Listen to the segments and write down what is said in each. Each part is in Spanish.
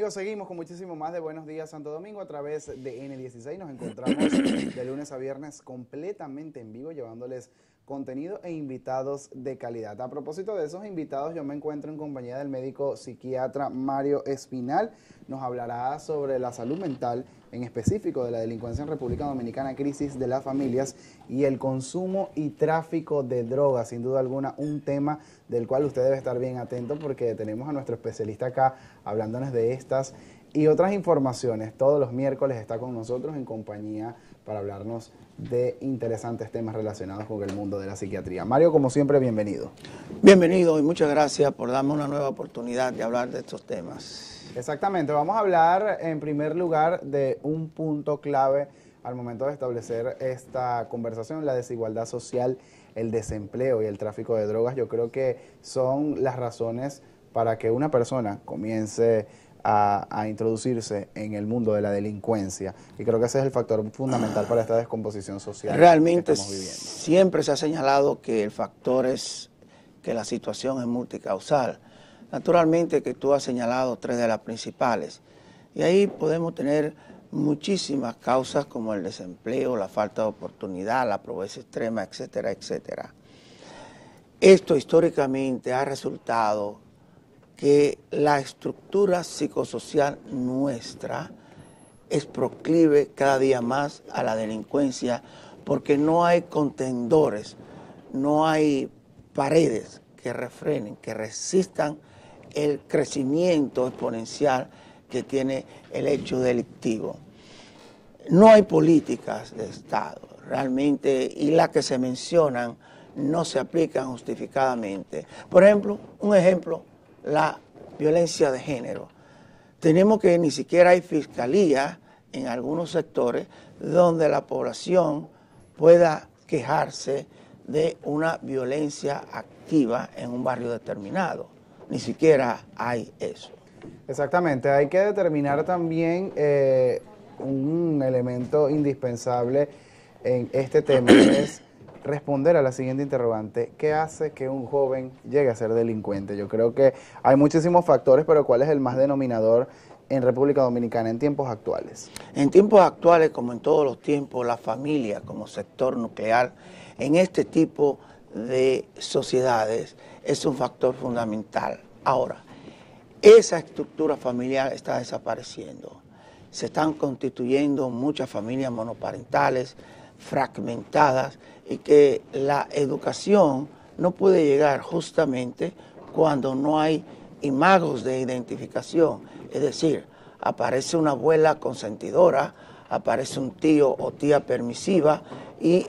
amigos, seguimos con muchísimo más de Buenos Días Santo Domingo a través de N16. Nos encontramos de lunes a viernes completamente en vivo, llevándoles contenido e invitados de calidad. A propósito de esos invitados, yo me encuentro en compañía del médico psiquiatra Mario Espinal. Nos hablará sobre la salud mental, en específico de la delincuencia en República Dominicana, crisis de las familias y el consumo y tráfico de drogas. Sin duda alguna, un tema del cual usted debe estar bien atento porque tenemos a nuestro especialista acá hablándonos de estas y otras informaciones. Todos los miércoles está con nosotros en compañía para hablarnos de interesantes temas relacionados con el mundo de la psiquiatría. Mario, como siempre, bienvenido. Bienvenido y muchas gracias por darme una nueva oportunidad de hablar de estos temas. Exactamente, vamos a hablar en primer lugar de un punto clave al momento de establecer esta conversación, la desigualdad social, el desempleo y el tráfico de drogas. Yo creo que son las razones para que una persona comience a introducirse en el mundo de la delincuencia, y creo que ese es el factor fundamental para esta descomposición social. Realmente que estamos viviendo. Siempre se ha señalado que el factor es que la situación es multicausal. Naturalmente que tú has señalado tres de las principales, y ahí podemos tener muchísimas causas como el desempleo, la falta de oportunidad, la pobreza extrema, etcétera, etcétera. Esto históricamente ha resultado que la estructura psicosocial nuestra es proclive cada día más a la delincuencia porque no hay contendores, no hay paredes que refrenen, que resistan el crecimiento exponencial que tiene el hecho delictivo. No hay políticas de Estado realmente, y las que se mencionan no se aplican justificadamente. Por ejemplo, un ejemplo, la violencia de género. Tenemos que ni siquiera hay fiscalía en algunos sectores donde la población pueda quejarse de una violencia activa en un barrio determinado. Ni siquiera hay eso. Exactamente, hay que determinar también un elemento indispensable en este tema, es responder a la siguiente interrogante: ¿qué hace que un joven llegue a ser delincuente? Yo creo que hay muchísimos factores, pero ¿cuál es el más denominador en República Dominicana en tiempos actuales? En tiempos actuales, como en todos los tiempos, la familia como sector nuclear en este tipo de sociedades es un factor fundamental. Ahora, esa estructura familiar está desapareciendo. Se están constituyendo muchas familias monoparentales, fragmentadas, y que la educación no puede llegar justamente cuando no hay imagos de identificación. Es decir, aparece una abuela consentidora, aparece un tío o tía permisiva, y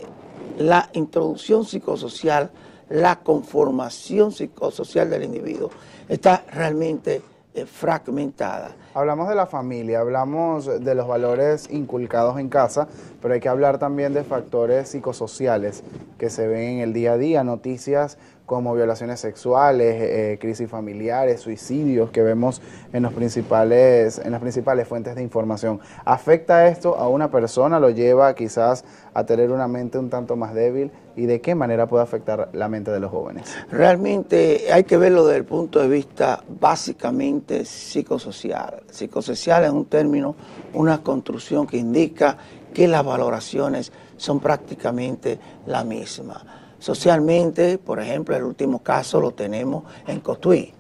la introducción psicosocial, la conformación psicosocial del individuo está realmente fragmentada. Hablamos de la familia, hablamos de los valores inculcados en casa, pero hay que hablar también de factores psicosociales que se ven en el día a día, noticias como violaciones sexuales, crisis familiares, suicidios que vemos en las principales fuentes de información. ¿Afecta esto a una persona? ¿Lo lleva quizás a tener una mente un tanto más débil? ¿Y de qué manera puede afectar la mente de los jóvenes? Realmente hay que verlo desde el punto de vista básicamente psicosocial. Psicosocial es un término, una construcción que indica que las valoraciones son prácticamente la misma. Socialmente, por ejemplo, el último caso lo tenemos en Cotuí,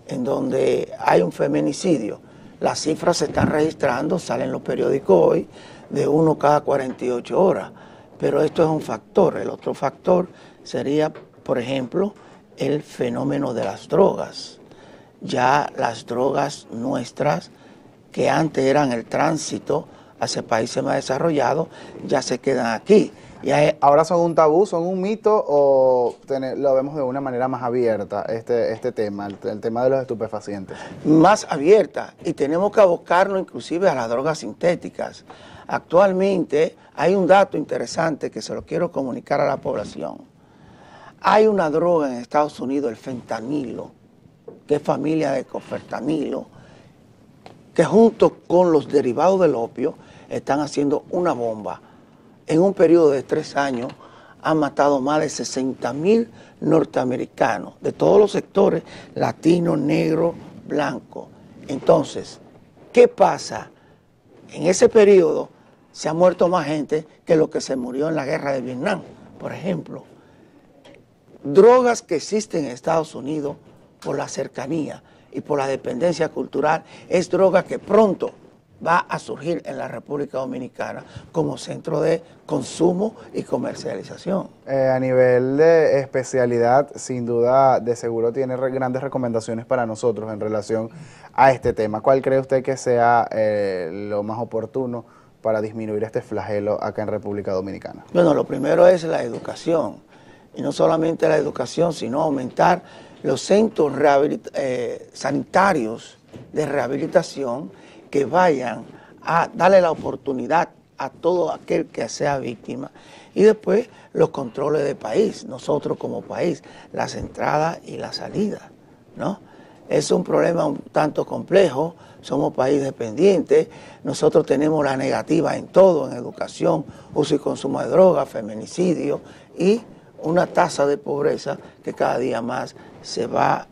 en donde hay un feminicidio. Las cifras se están registrando, salen los periódicos hoy, de 1 cada 48 horas. Pero esto es un factor. El otro factor sería, por ejemplo, el fenómeno de las drogas. Ya las drogas nuestras, que antes eran el tránsito hacia países más desarrollados, ya se quedan aquí. ¿Ahora son un tabú, son un mito, o lo vemos de una manera más abierta, este tema, el tema de los estupefacientes? Más abierta, y tenemos que abocarnos inclusive a las drogas sintéticas. Actualmente hay un dato interesante que se lo quiero comunicar a la población. Hay una droga en Estados Unidos, el fentanilo, que es familia de cofentanilo, que junto con los derivados del opio están haciendo una bomba. En un periodo de 3 años han matado más de 60.000 norteamericanos, de todos los sectores, latino, negro, blanco. Entonces, ¿Qué pasa? En ese periodo se ha muerto más gente que lo que se murió en la guerra de Vietnam, por ejemplo. Drogas que existen en Estados Unidos por la cercanía y por la dependencia cultural, es droga que pronto va a surgir en la República Dominicana como centro de consumo y comercialización. A nivel de especialidad, sin duda, de seguro tiene grandes recomendaciones para nosotros en relación a este tema. ¿Cuál cree usted que sea lo más oportuno para disminuir este flagelo acá en República Dominicana? Bueno, lo primero es la educación, y no solamente la educación, sino aumentar los centros sanitarios de rehabilitación que vayan a darle la oportunidad a todo aquel que sea víctima, y después los controles de país, nosotros como país, las entradas y las salidas, ¿no? Es un problema un tanto complejo, somos país dependiente, nosotros tenemos la negativa en todo, en educación, uso y consumo de drogas, feminicidio y una tasa de pobreza que cada día más se va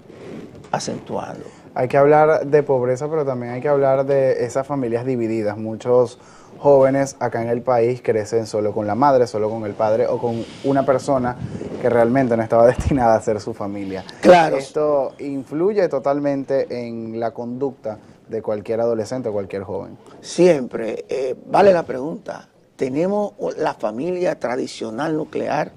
acentuando. Hay que hablar de pobreza, pero también hay que hablar de esas familias divididas. Muchos jóvenes acá en el país crecen solo con la madre, solo con el padre o con una persona que realmente no estaba destinada a ser su familia. Claro. Esto influye totalmente en la conducta de cualquier adolescente o cualquier joven. Siempre. Vale la pregunta. ¿Tenemos la familia tradicional nuclear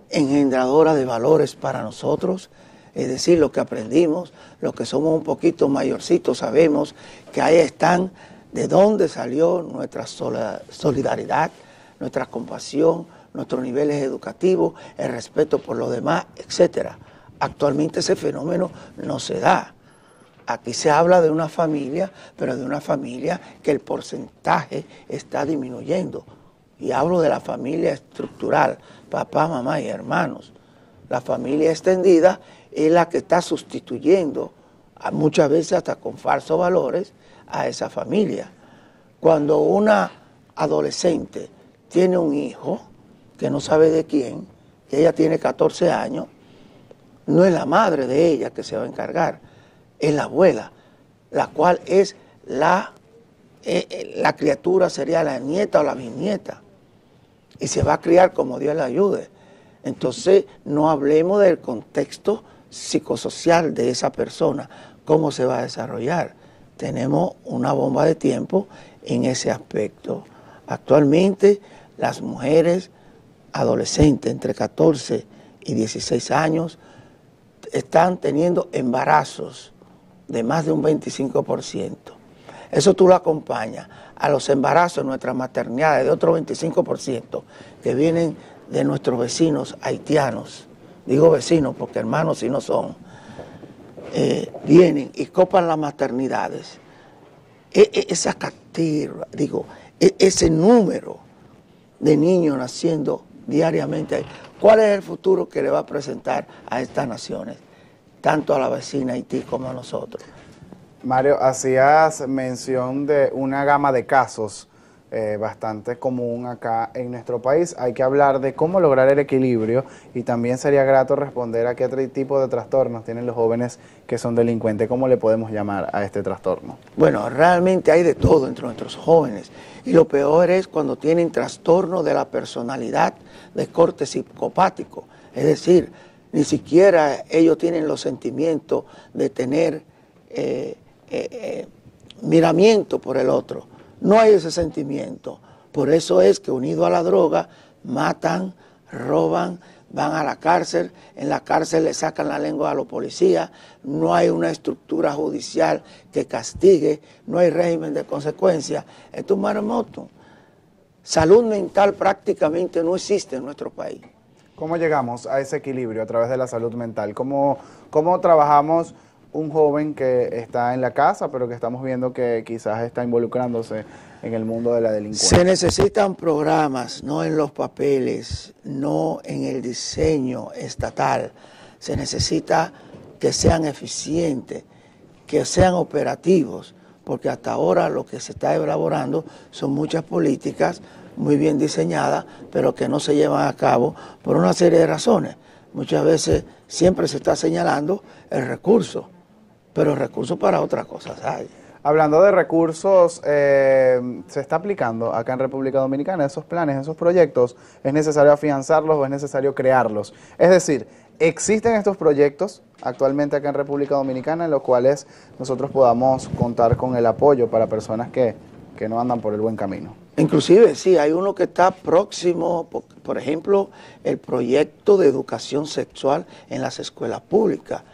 engendradora de valores para nosotros? Es decir, lo que aprendimos, los que somos un poquito mayorcitos, sabemos que ahí están de dónde salió nuestra solidaridad, nuestra compasión, nuestros niveles educativos, el respeto por los demás, etc. Actualmente ese fenómeno no se da. Aquí se habla de una familia, pero de una familia que el porcentaje está disminuyendo. Y hablo de la familia estructural, papá, mamá y hermanos. La familia extendida es la que está sustituyendo, muchas veces hasta con falsos valores, a esa familia. Cuando una adolescente tiene un hijo que no sabe de quién, y ella tiene 14 años, no es la madre de ella que se va a encargar, es la abuela, la cual es la criatura, sería la nieta o la bisnieta, y se va a criar como Dios le ayude. Entonces, no hablemos del contexto psicosocial de esa persona, cómo se va a desarrollar. Tenemos una bomba de tiempo en ese aspecto. Actualmente, las mujeres adolescentes entre 14 y 16 años están teniendo embarazos de más de un 25%. Eso tú lo acompañas a los embarazos de nuestras maternidades de otro 25% que vienen de nuestros vecinos haitianos. Digo vecinos porque hermanos si no son. Vienen y copan las maternidades. Esa cartera, ese número de niños naciendo diariamente. ¿Cuál es el futuro que le va a presentar a estas naciones? Tanto a la vecina Haití como a nosotros. Mario, hacías mención de una gama de casos bastante común acá en nuestro país. Hay que hablar de cómo lograr el equilibrio y también sería grato responder a qué tipo de trastornos tienen los jóvenes que son delincuentes. ¿Cómo le podemos llamar a este trastorno? Bueno, realmente hay de todo entre nuestros jóvenes y lo peor es cuando tienen trastorno de la personalidad de corte psicopático. Es decir, ni siquiera ellos tienen los sentimientos de tener miramiento por el otro. No hay ese sentimiento. Por eso es que unido a la droga, matan, roban, van a la cárcel, en la cárcel le sacan la lengua a los policías, no hay una estructura judicial que castigue, no hay régimen de consecuencias. Esto es un maremoto. Salud mental prácticamente no existe en nuestro país. ¿Cómo llegamos a ese equilibrio a través de la salud mental? ¿Cómo trabajamos un joven que está en la casa, pero que estamos viendo que quizás está involucrándose en el mundo de la delincuencia? Se necesitan programas, no en los papeles, no en el diseño estatal. Se necesita que sean eficientes, que sean operativos, porque hasta ahora lo que se está elaborando son muchas políticas muy bien diseñadas, pero que no se llevan a cabo por una serie de razones. Muchas veces siempre se está señalando el recurso, pero recursos para otras cosas hay. Hablando de recursos, ¿se está aplicando acá en República Dominicana esos planes, esos proyectos? ¿Es necesario afianzarlos o es necesario crearlos? Es decir, ¿existen estos proyectos actualmente acá en República Dominicana en los cuales nosotros podamos contar con el apoyo para personas que no andan por el buen camino? Inclusive, sí, hay uno que está próximo, por ejemplo, el proyecto de educación sexual en las escuelas públicas.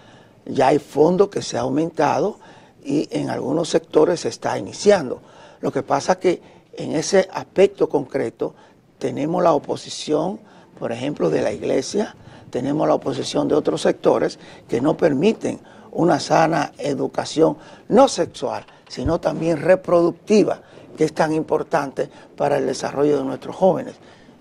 Ya hay fondos que se ha aumentado y en algunos sectores se está iniciando. Lo que pasa es que en ese aspecto concreto tenemos la oposición, por ejemplo, de la iglesia, tenemos la oposición de otros sectores que no permiten una sana educación, no sexual, sino también reproductiva, que es tan importante para el desarrollo de nuestros jóvenes.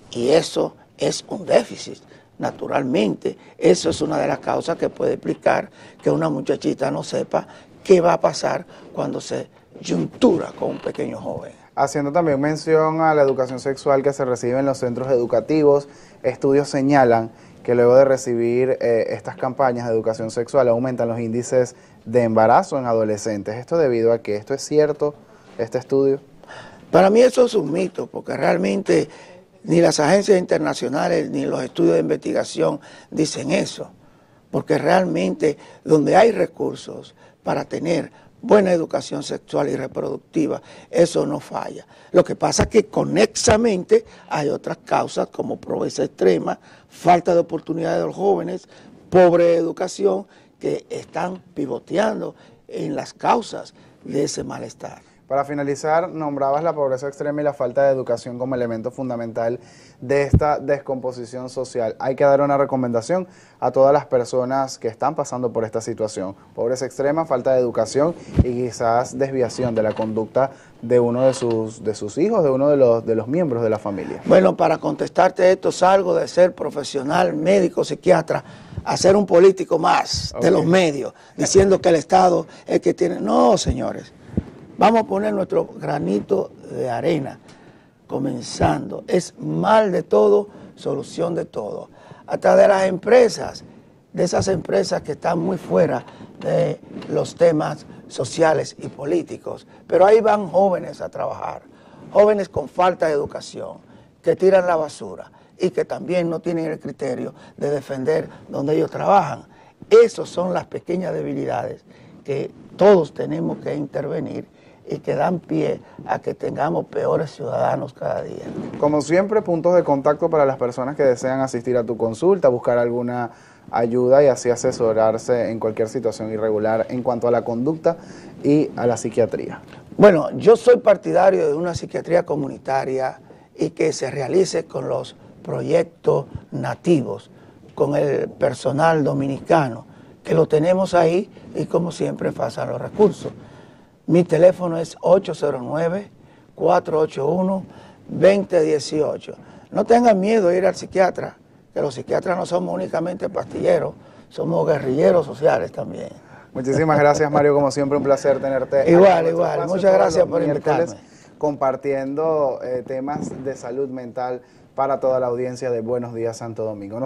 Y eso es un déficit. Naturalmente, eso es una de las causas que puede explicar que una muchachita no sepa qué va a pasar cuando se yuntura con un pequeño joven. Haciendo también mención a la educación sexual que se recibe en los centros educativos, estudios señalan que luego de recibir estas campañas de educación sexual aumentan los índices de embarazo en adolescentes. ¿Esto debido a qué? ¿Esto es cierto, este estudio? Para mí eso es un mito, porque realmente ni las agencias internacionales ni los estudios de investigación dicen eso, porque realmente donde hay recursos para tener buena educación sexual y reproductiva, eso no falla. Lo que pasa es que conexamente hay otras causas como pobreza extrema, falta de oportunidades de los jóvenes, pobre educación, que están pivoteando en las causas de ese malestar. Para finalizar, nombrabas la pobreza extrema y la falta de educación como elemento fundamental de esta descomposición social. Hay que dar una recomendación a todas las personas que están pasando por esta situación. Pobreza extrema, falta de educación y quizás desviación de la conducta de uno de sus hijos, de uno de los miembros de la familia. Bueno, para contestarte esto, salgo de ser profesional, médico, psiquiatra, a ser un político más de los medios, diciendo que el Estado es el que tiene... No, señores. Vamos a poner nuestro granito de arena, comenzando. Es mal de todo, solución de todo. Hasta de las empresas, de esas empresas que están muy fuera de los temas sociales y políticos. Pero ahí van jóvenes a trabajar, jóvenes con falta de educación, que tiran la basura y que también no tienen el criterio de defender donde ellos trabajan. Esas son las pequeñas debilidades que todos tenemos que intervenir y que dan pie a que tengamos peores ciudadanos cada día. Como siempre, puntos de contacto para las personas que desean asistir a tu consulta, buscar alguna ayuda y así asesorarse en cualquier situación irregular en cuanto a la conducta y a la psiquiatría. Bueno, yo soy partidario de una psiquiatría comunitaria y que se realice con los proyectos nativos, con el personal dominicano, que lo tenemos ahí y como siempre pasan los recursos. Mi teléfono es 809-481-2018. No tengan miedo de ir al psiquiatra, que los psiquiatras no somos únicamente pastilleros, somos guerrilleros sociales también. Muchísimas gracias, Mario, como siempre un placer tenerte. Igual. Muchas gracias por invitarme. Compartiendo temas de salud mental para toda la audiencia de Buenos Días Santo Domingo.